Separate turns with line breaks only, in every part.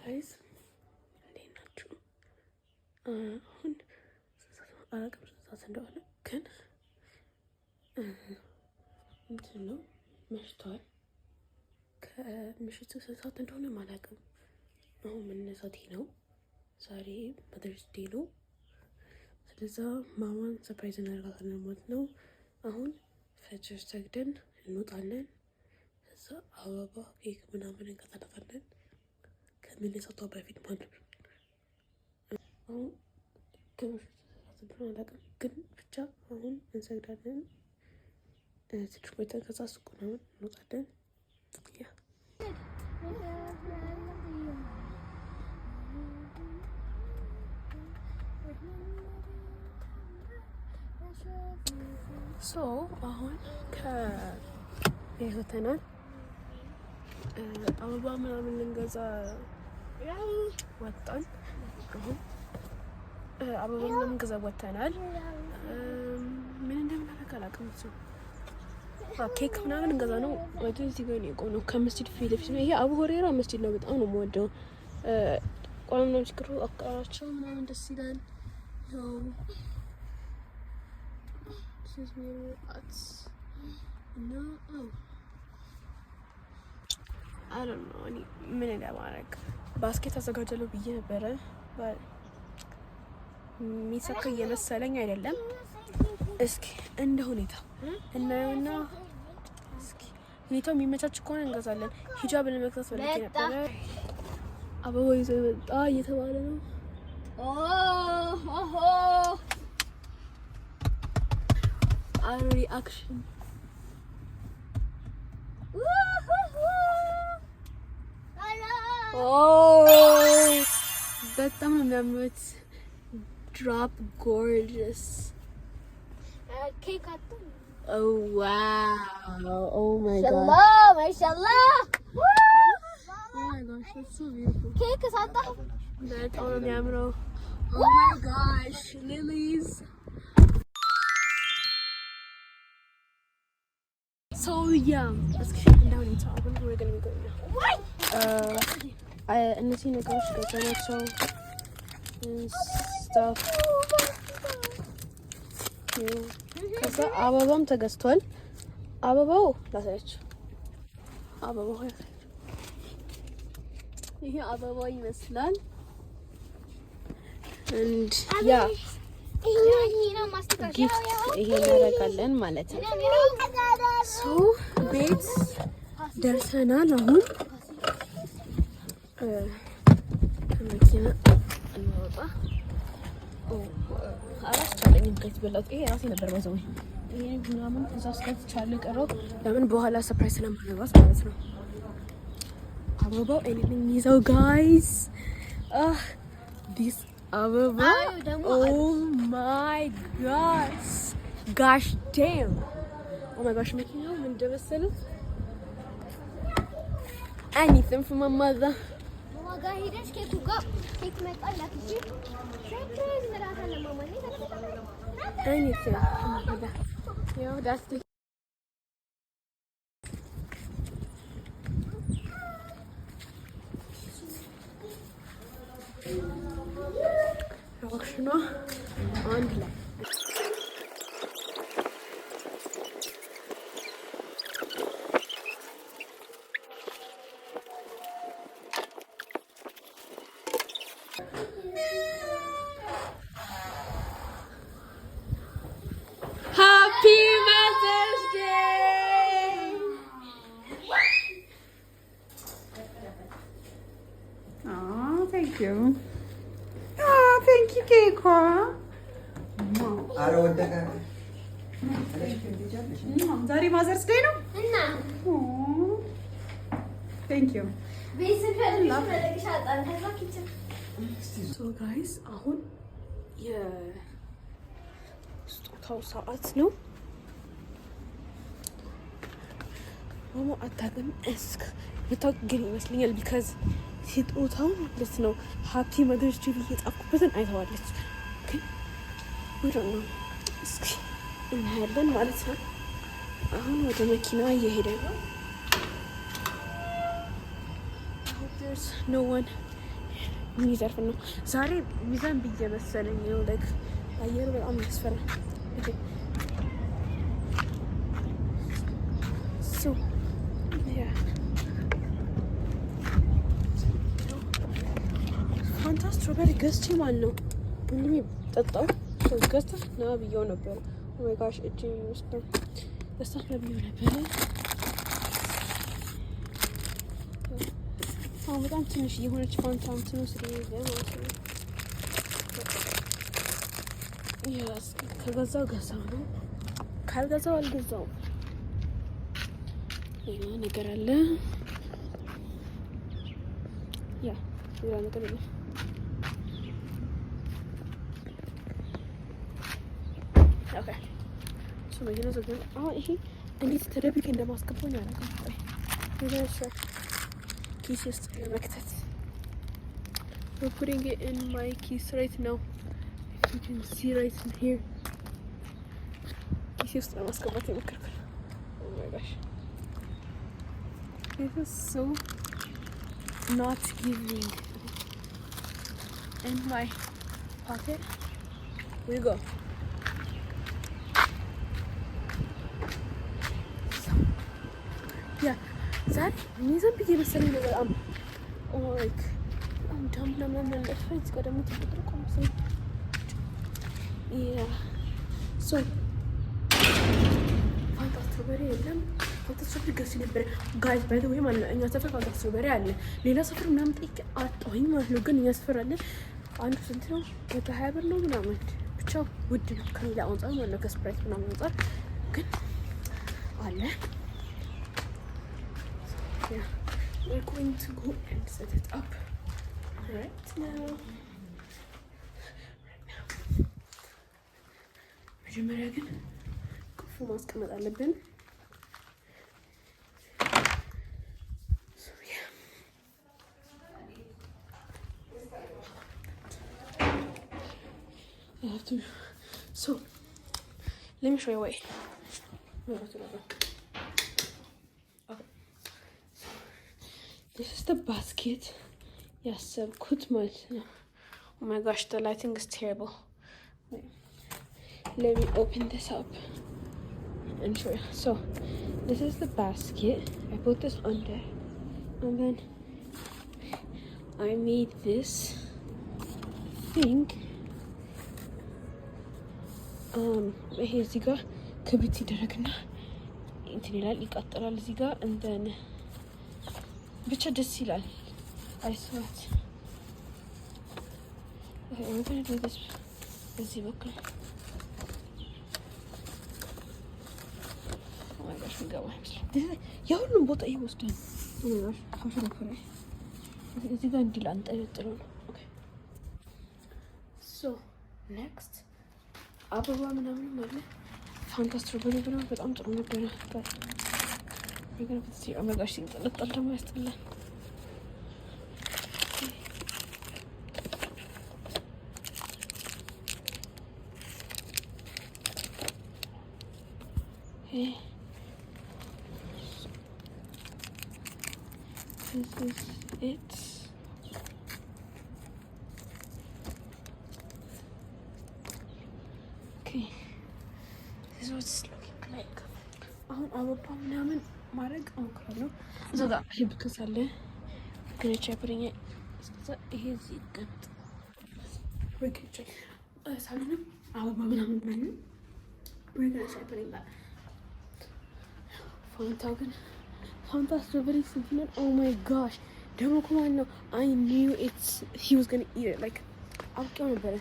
ጋይስ እንዴት ናችሁ? አሁን አላውቅም ስንት እንደሆነ ግን እንትን ነው መሽቷል። ከምሽቱ ስንት ሰዓት እንደሆነ አላውቅም። አሁን መነሳቴ ነው። ዛሬ መደርስ ዴይ ነው። ስለዛ ማማን ሰርፕራይዝ እናደርጋታለን ማለት ነው። አሁን ፈጅር ሰግደን እንወጣለን። ከዛ አበባ ኬክ ምናምን እንገዛላታለን ከመነሳቷ በፊት ማለት ነው። አሁን ከምሽቱ ስንት እንደሆነ አላውቅም ግን ብቻ አሁን እንሰግዳለን። ትንሽ ቆይተን ከዛ ሱቅ ምናምን እንወጣለን። ያ ሶ አሁን ከይወተናል አበባ ምናምን ልንገዛ ወጣን። አሁን አበባ ምናምን ገዛ ወጥተናል። ምን እንደምናደርግ አላውቅም። ኬክ ምናምን እንገዛ ነው። ወደ እዚህ ጋር ነው የቆመው ከመስጂድ ፊት ለፊት ነው። ይሄ አቡ ሁሬራ መስጂድ ነው። በጣም ነው የምወደው። ቆም ነው ችግሩ አቀራራቸው ምናምን ደስ ይላል። እና I don't know ምን እንደማደርግ ባስኬት አዘጋጃለሁ ብዬ ነበረ። የሚሳካ እየመሰለኝ አይደለም። እስኪ እንደ ሁኔታ እናየውና እስኪ ሁኔታው የሚመቻች ከሆነ እንገዛለን። ሂጃብ ለመግዛት ፈልጌ ነበረ። አበባ ይዞ መጣ እየተባለ ነው። አክሽን በጣም ነው የሚያምሩት። ድሮፕ ጎርጀስ ኬክ አጥቶ oh my god mashallah oh my gosh that's so beautiful ኬክ ሳጣ በጣም ነው የሚያምረው። oh my gosh lilies so yeah እስኪ እንደው ነው ታውቁ ወይ ገና ነው እነዚህ ነገሮች ገዛናቸው stuff ከዛ አበባም ተገዝቷል። አበባው ላሳያችሁ። አበባው ይሄ አበባ ይመስላል and ያ ጊፍት ይሄ እናደርጋለን ማለት ነው። ሶ ቤት ደርሰናል። አሁን ከመኪና እንወጣ። አላስቻለኝም ከዚህ በላው። ይሄ ራሴ ነበር ባዘው። ይሄ ምናምን ተሳስከት ቻለ ቀረው። ለምን በኋላ ሰርፕራይዝ ስለማደርጋት ማለት ነው። አበባው ኤኒቲንግ ይዘው ጋይስ ዲስ አበባ oh my gosh gosh damn oh my gosh መኪናው ምን እንደመሰለ anything from my mother ማጋ ሄደሽ ኬክ ጋር ኬክ መጣላት እጂ ሰርፕራይዝ መራታ ለማማኔ anything yo that's the አክሽኗ አንድ ላይ Happy Mother's Day!
Oh, thank you. Thank you, Keiko. ዛሬ ማዘርስ ዴይ ነው እና thank you.
So guys አሁን የስጦታው ሰዓት ነው። ማማ አታውቅም እስክ የታገል ይመስለኛል ቢካዝ ስጦታው ማለት ነው ሃፒ መደርስ ዴይ እየጻፍኩበትን አይተዋለች። ግን ወይ ነው እስኪ እናያለን ማለት ነው። አሁን ወደ መኪና እየሄደ ነው። there's no one የሚዘርፍ ነው። ዛሬ ሚዛን ብዬ መሰለኝ ነው። ላይክ አየሩ በጣም ያስፈራ። ሶ ያ ፋንታ ስትሮበሪ ገዝቼ ማለት ነው ሁሉም ጠጣው ገዝታ ና ብዬው ነበረ። ኦማይ ጋሽ እጅ የሚወስደው ገዝታ ለብዬው ነበረ። አሁን በጣም ትንሽ የሆነች ፋንታ እንትኑ ስለሌለ ማለት ነው። ከገዛው ገዛው ነው፣ ካልገዛው አልገዛውም። ሌላ ነገር አለ? ያ ሌላ ነገር የለም። ኦኬ እሱ መኪና ዘግቶ አሁን ይሄ እንዴት ተደብቄ እንደማስገባኝ አላውቅም። ኪስ ውስጥ ለመክተት we're putting it in my keys right now. If you can see right in here. ኪስ ውስጥ ለማስገባት የሞከርኩት። Oh my gosh. This is so not giving. In my pocket. Here we go. ያ ዛሬ ሚዛን ብዬ መሰለኝ ነው በጣም ላይክ በጣም ዳምና ምናምን ያለፈ እዚህ ጋር ደግሞ ተፈጥሮ ቆምሰ ያ ሶ ፋንታ ስትሮበሪ የለም። ፋንታ ስትሮበሪ ገዝቼ ነበረ ጋይዝ ባይ ዘ ወይ ማለት ነው። እኛ ሰፈር ፋንታ ስትሮበሪ አለ፣ ሌላ ሰፈር ምናምን ጠይቄ አጣሁኝ ማለት ነው። ግን እኛ ሰፈር አለ። አንዱ ስንት ነው? 20 ብር ነው ምናምን። ብቻ ውድ ነው ከሌላ አንጻር ማለት ነው፣ ከስፕራይት ምናምን አንጻር ግን አለ። Yeah, we're going to go and set it up right now. መጀመሪያ ግን ክፉ ማስቀመጥ አለብን። I have to. So, let me show you a way. This is the basket. Yes, good ማለት ነው. Oh my gosh, the lighting is terrible. Wait. Let me open this up and show you. So, this is the basket. I put this under, and then I made this thing. ይሄ እዚህ ጋር ክብሪት ይደረግና እንትን ይላል ይቃጠላል እዚህ ጋር and then ብቻ ደስ ይላል። አይስዋት በዚህ በኩል የሁሉም ቦታ ይወስዳል። እዚህ ጋር እንዲል አንጠለጥለው ነው። ሶ ኔክስት አበባ ምናምን አለ። ፋንታ ስትሮበሪ ምናምን በጣም ጥሩ ነበረ። ነገር ፍትሲ አመጋሽ ሲንጠለጠል ደግሞ ያስጠላል። This is it. Okay. This is what it's looking like. አሁን አበባ ምናምን ማድረግ አውቃለሁ። እዛ ጋር ሂብክስ አለ ግሬቻ ብሪኛ ይሄ እዚህ ይቀመጥ ወግሬቻ ሳልንም አበባ ምናምን ብለን ወግሬቻ ብሪኛ ፋንታ ግን ፋንታ ስትሮበሪ ሲንትነር ኦ ማይ ጋሽ ደግሞ ከማን ነው I knew he was gonna eat it like አውቄው ነበረ።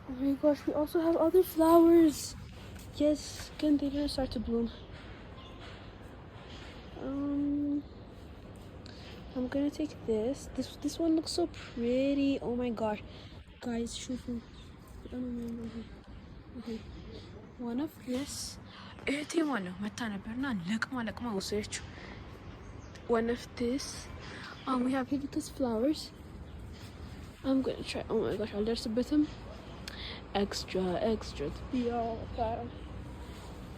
Oh my gosh, we also have other flowers. Yes, can they didn't start to bloom. I'm gonna take this. This one looks so pretty. Oh my gosh, guys, shoot. Okay. One of this. መታ ነበርና ለቅማ ወሰደችው። One of this. We have hibiscus flowers. I'm gonna try. Oh my gosh, አልደርስበትም. Extra. Yeah.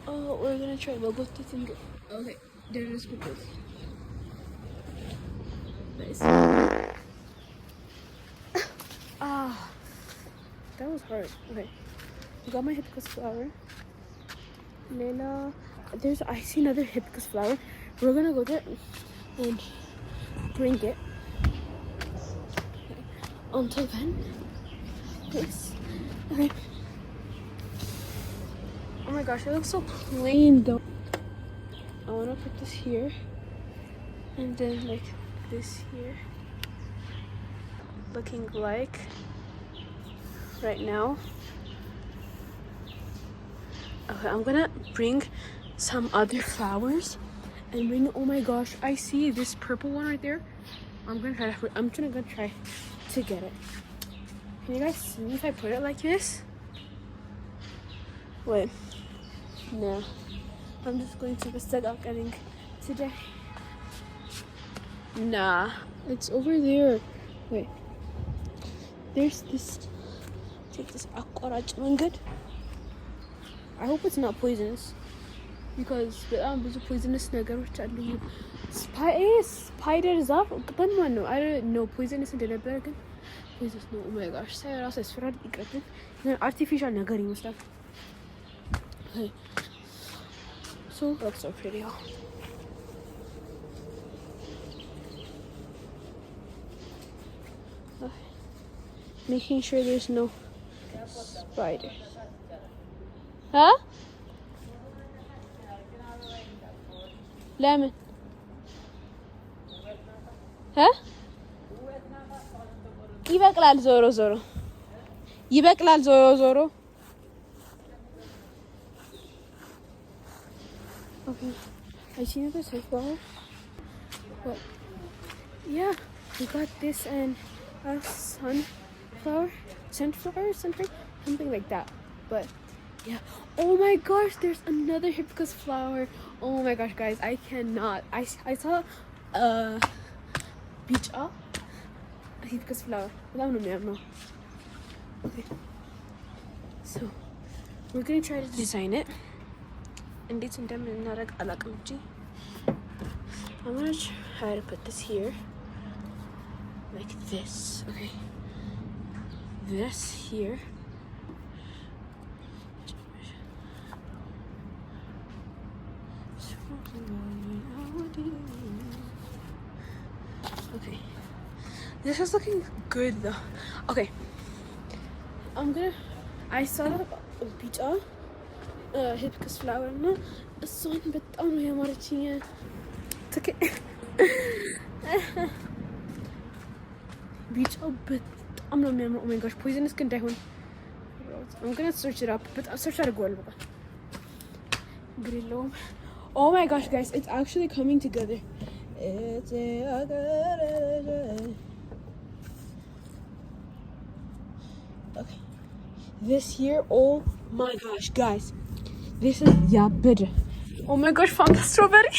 Oh, we're gonna try magoteting. Okay, there is good. Nice. That was hard. Okay. I got my hibiscus flower. Layla, I see another hibiscus flower. We're gonna go there and bring it. Okay. Until then, this. Okay. Oh my gosh, it looks so plain though. I wanna put this here, and then like this here. Looking like right now. Okay, I'm gonna bring some other flowers and bring. Oh my gosh, I see this purple one right there. I'm gonna try to get it. Can you guys see me if I put it like this? Wait, no. I'm just going to the getting today. Nah, it's over there. Wait, there's this. Take this aquaraj mangoed. I hope it's not poisonous because በጣም ብዙ poisonous ነገሮች አሉ። ስፓይደር ዛፍ ቅጠል ማን ነው? I don't know poisonous እንደነበረ ግን poisonous ነው። Oh my gosh ሳይራስ ያስፈራል። ይቅርብን። አርቲፊሻል ነገር ይመስላል። So that's so pretty. Making sure there's no spiders. Huh? Lemon. Huh? ይበቅላል ዞሮ ዞሮ ይበቅላል ዞሮ ዞሮ Okay, I see another sunflower. What? Yeah, we got this and a sunflower, something like that. But yeah, oh my gosh, there's another hibiscus flower. Oh my gosh, guys, I cannot. I saw beach hibiscus flower. Okay, so we're gonna try to design it. And it's in them I'm gonna try to put this here like this. Okay, this here. Okay, this is looking good though. Okay, I saw that beach hibiscus flower እና እሷን በጣም ነው ያማረችኝ። ቢጫው በጣም ነው የሚያምረው። ኦ ማይ ጋሽ ፖይዘንስ ግን እንዳይሆን I'm gonna search it up. በጣም ሰርች አድርገዋለሁ። በቃ እንግዲህ የለውም። Oh my gosh guys, it's actually coming together. Okay, this here, oh my gosh guys, this is ያበደ. Oh my gosh, found the strawberry.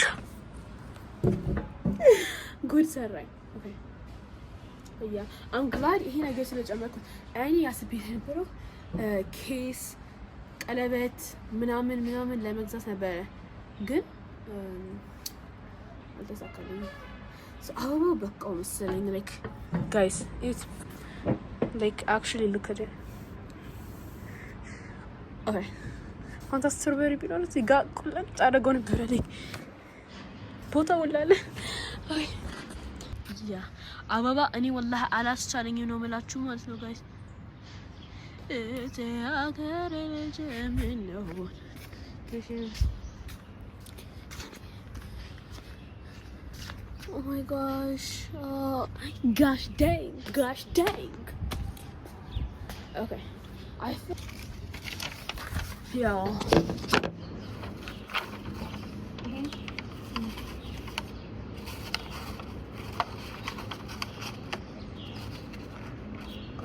Good ሰራኝ. Okay, but yeah, I'm glad ይሄ ነገር ስለጨመርኩት። እኔ ያስቤት የነበረው ኬስ ቀለበት ምናምን ለመግዛት ነበረ ግን አልተሳካልኝም። So አበባው በቃው መሰለኝ። Like guys, it's like actually look at it. Okay, ፋንታ ስትሮቤሪ ቢኖር እዚህ ጋር ቁልጭ አደረገው ነበረ። Like ቦታ ወላለ። Okay, ያ አበባ እኔ ወላሂ አላስቻለኝም ነው የምላችሁ ማለት ነው guys. Oh my gosh. Gosh dang. Okay. I think y'all.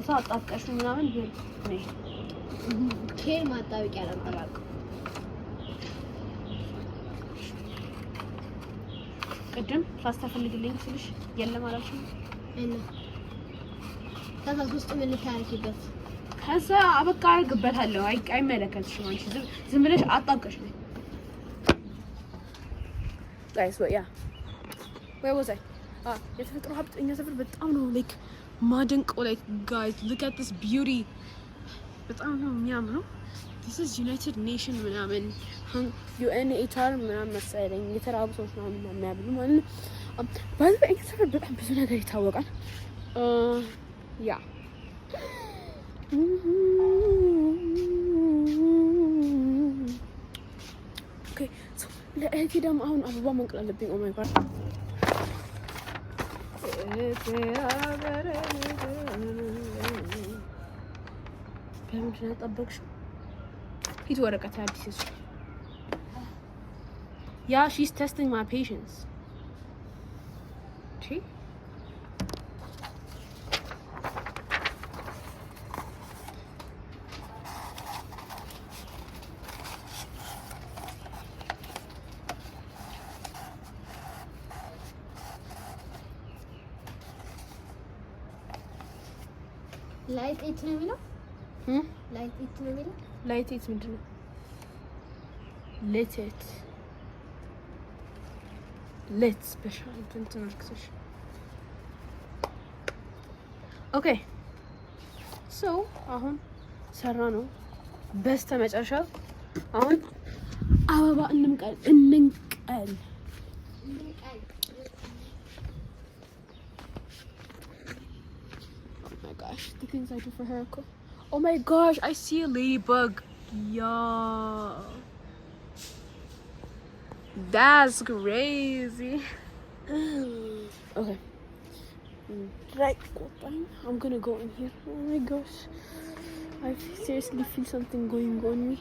Saat atkaş ምናምን ቢል ነይ ኬር ማጣበቂያ ለምጠራቅ ቅድም ፓስታ ፈልግልኝ ስልሽ የለም አላልሽም? እና ከዛ ውስጥ ምን ልታርኪበት? ከዛ አበቃ አርግበታለሁ። አይመለከትሽም አንቺ ዝም ብለሽ አጣብቀሽ ነይ። Guys, but yeah. Where was I? የተፈጥሮ ሀብት እኛ ሰፈር በጣም ነው like ማደንቀው። Like guys, look at this beauty. በጣም ነው የሚያምረው። this is United Nation ምናምን UNHR ምናምን መሰለኝ የተራቡ ሰዎች ምናምን የሚያብሉ ማለት ነው። ባይዘ ሰፈር በጣም ብዙ ነገር ይታወቃል። ያ ኦኬ ሶ ለእህቴ ደግሞ አሁን አበባ መንቀል አለብኝ። ኦ ማይ ጋድ በምንድን ነው ያጠበቅሽው? ሂድ ወረቀት አዲስ እሱ ያ she's testing my patience. እሺ
ላይት ኤት ነው የሚለው ላይት ኤት ነው የሚለው
ላይት ኤት ምንድን ነው? ሌት ኤት ሌት ስፔሻል እንትን አርክሰሽ ኦኬ ሶ አሁን ሰራ ነው በስተ መጨረሻ አሁን አበባ እንንቀል the things I do for her. Oh my gosh, I see a ladybug. Yeah, that's crazy. Okay, right, I'm gonna go in here. Oh my gosh, I seriously feel something going on me.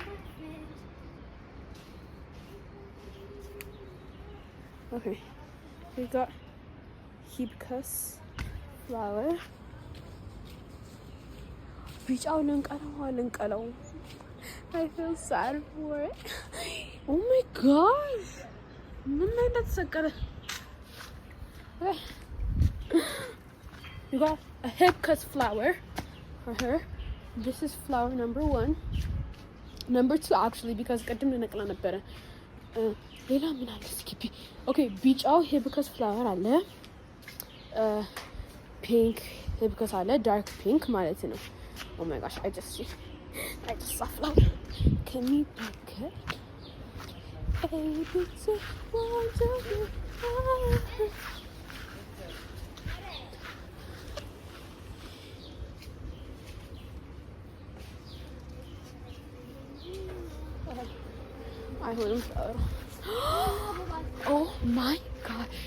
Okay, we got hibiscus flower. ቢጫውን እንቀለው I feel sad for it. Oh my gosh, ምን ላይ ተሰቀለ? You got a hibiscus flower for her. This is flower number 1. Number 2 actually because ቅድም ልነቅላ ነበረ። ሌላ ምን አለ እስኪ? Okay, ቢጫው hibiscus flower አለ። ፒንክ hibiscus አለ፣ dark pink ማለት ነው። Oh my gosh, I just saw flower. Can we pick it? It's a wonderful flower. I heard him flower. Oh my gosh.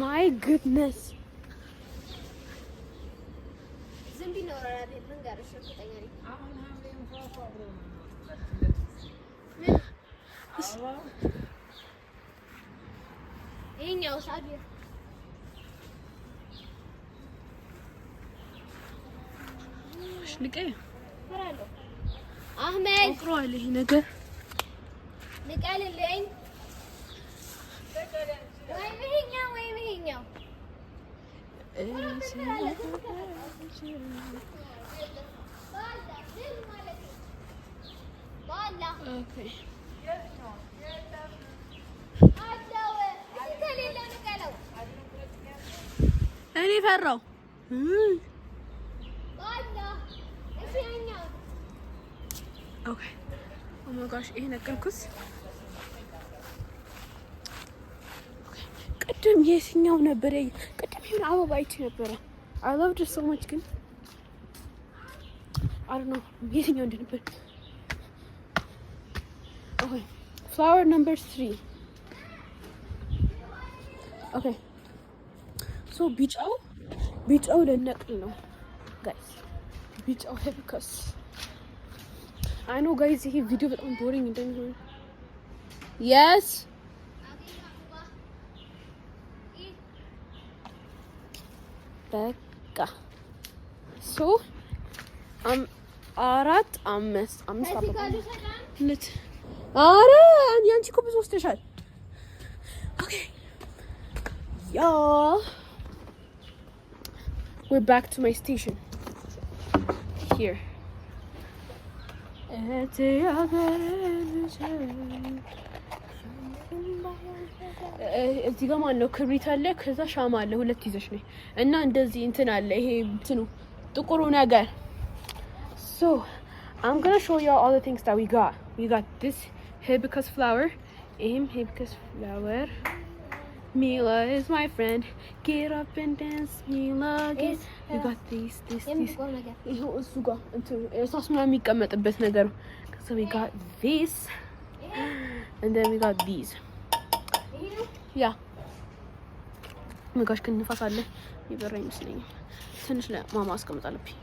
My goodness.
አህመድ
አቅሯል ይሄ ነገር
ንቀልልኝ ወይ ይሄኛው
Okay. እኔ ፈራው ኦኬ ኦ ማይ ጋሽ ይሄ ነቀልኩት። ቅድም የትኛው ነበር? ቅድም ይሄን አበባ አይቼ ነበረ። I loved it so much ግን I don't know የትኛው እንደነበር። Okay, flower number 3. Okay, so ቢጫው ለነቅል ነው guys። ቢጫው hibiscus I know guys ይሄ ቪዲዮ በጣም ቦሪንግ እንደሚሆን yes በቃ so አራት አምስት አበባ ልት አረ ያንቺ እኮ ብዙ ወስደሻል። ኦኬ yeah we're back to my station here. እዚህ ጋር ማን ነው ክብሪት አለ፣ ከዛ ሻማ አለ፣ ሁለት ይዘሽ ነኝ እና እንደዚህ እንትን አለ። ይሄ እንትኑ ጥቁሩ ነገር ሶ So I'm gonna show y'all all the things that we got. We got this hibiscus flower. Hibiscus flower. Mila is my friend. Get up and dance, Mila. We got these. ይሄው እሱ ጋር እንትን እርሳስ ምናምን የሚቀመጥበት ነገር ነው። So we got this. And then we got these. Yeah. Oh my gosh, ክንፋስ አለ። ይበራ ይመስለኛል። ትንሽ ለማማ አስቀምጥ አለብኝ።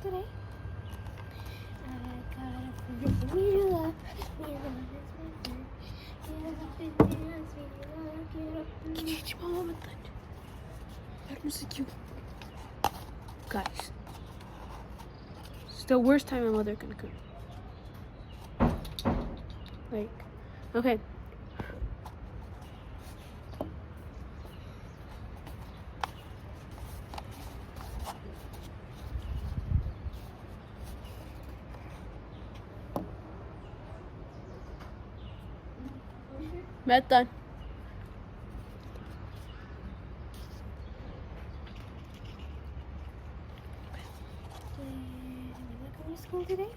Today. Guys, it's the worst time my mother can cook. Like, okay. Done. Come to school today?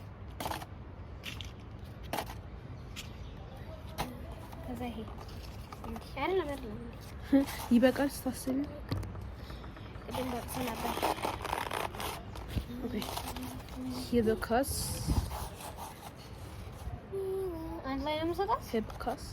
Cause I hate. I don't know. ይበቃል ስታስቢ። Okay. Hibiscus. አንድ ላይ ነው የምሰጣት? Hibiscus.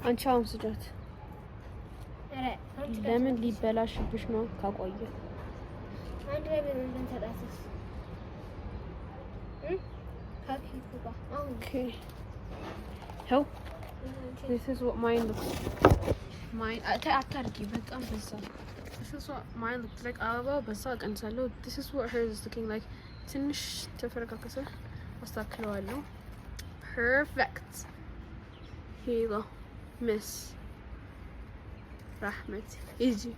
አንቺ አሁን ስጫት። ለምን ሊበላሽብሽ ነው? ካቆየ አንድ ላይ በምን ተጣጣስ? Okay. Help. This is what mine looks like. Mine አታርጊ በጣም በዛ። This is what mine looks like. አበባ በዛ ቀንሳለሁ። This is what hers is looking like. ትንሽ ተፈረካከሰ አስተካክለዋለሁ። Perfect. Here you go, Miss Rahmat. Easy.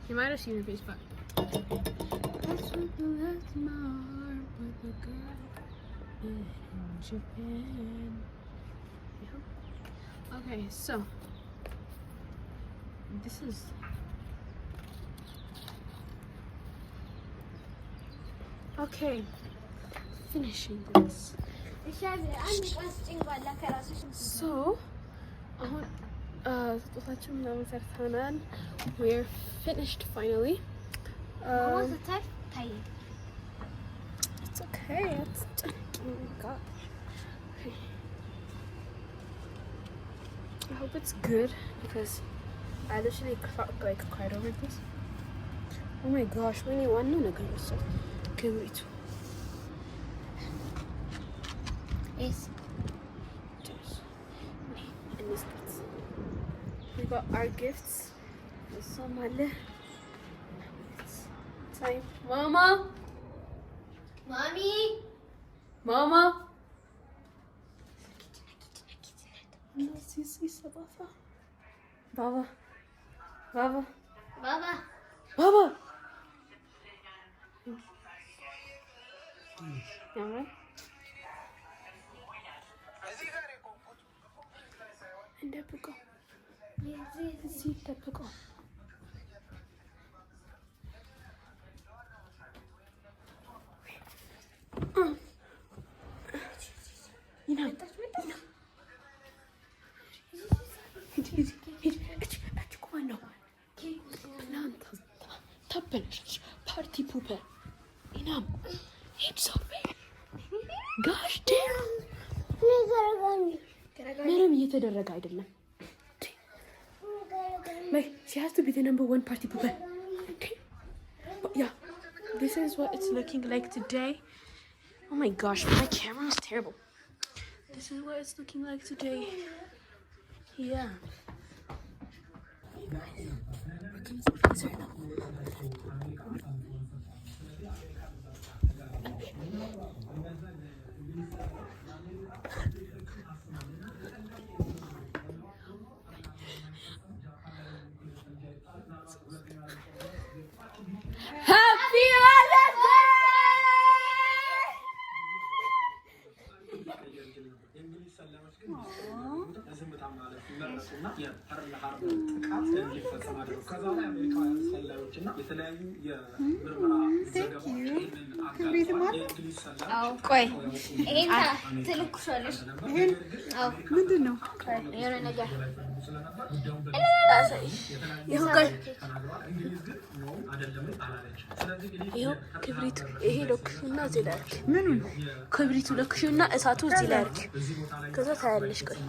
You might have seen your face, but that's what the last mark with the girl in Japan. Yeah. Okay, so this is okay. Finishing this. So, we're finished finally. It's okay. Oh my gosh. Okay. I hope it's good because I literally cried over this. Oh my gosh, we need one new so okay, wait. Yes. We got our gifts. It's time. Mama! Mommy! Mama! Baba. Baba. Baba. Baba. Alright. እንደብቀው እዚህ ጠብቀው። ታበለሽ ፓርቲ ፑፐር ኢናም ሂድ ሶፊ ጋሽ ዴር ምንም የተደረገ አይደለም። Like, she has to be the number one party pooper. But yeah, this is what it's looking like today. Oh my gosh, my camera is terrible. This is what it's looking like today. Yeah. Hey guys, we're gonna surprise her now. Happy Mother's Day!
ቆይ ይሄን ትልኩሻለሽ።
ምንድን ነው?
የሆነ ነገር
ይኸው ክብሪቱ ይሄ ለኩሽና እዚህ ላይ አድርጊ።
ምኑን?
ክብሪቱ ለኩሽና እሳቱ እዚህ ላይ አድርጊ። ከዛ ታያለሽ። ቆይ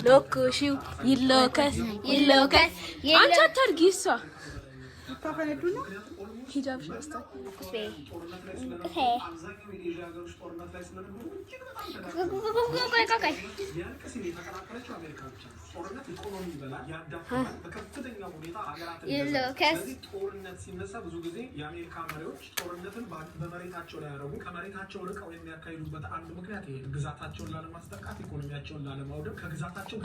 ለኩሽው ይለከስ ይለከስ። አንቺ አታድርጊ። እሷ
ታፈነዱ ነው።
ሂጃብሽ መስታል
ጦርነት ሲነሳ ብዙ ጊዜ የአሜሪካ መሪዎች ጦርነትን በመሬታቸው ላይ ያደረጉ ከመሬታቸው ርቀው የሚያካሂዱበት አንዱ ምክንያት ይሄ ግዛታቸውን ላለማስጠቃት፣ ኢኮኖሚያቸውን ላለማውደም ከግዛታቸው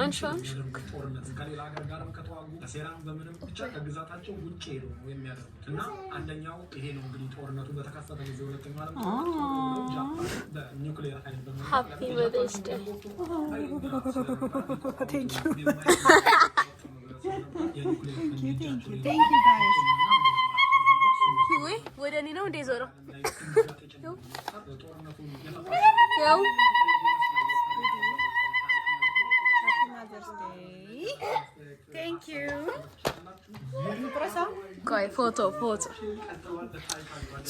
ጦርነት ከሌላ ሀገር ጋርም ከተዋጉ በሴራም በምንም ብቻ ከግዛታቸው ውጭ ሄዱ ነው የሚያደርጉት እና አንደኛው ይሄ ነው እንግዲህ ጦርነቱ በተከሰተ ጊዜ ሁለተኛው ዓለም ጦርነት ጃፓን በኒውክሌር ኃይል
Happy Mother's Day.
Thank you. Thank you guys.
ወይ ወደ እኔ ነው እንደ ዞሮ ያው
Happy Mother's Day. Thank you.
ቆይ ፎቶ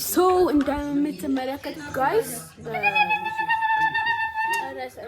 ሶ እንደምትመለከቱት ጋይስ ጨረሰ።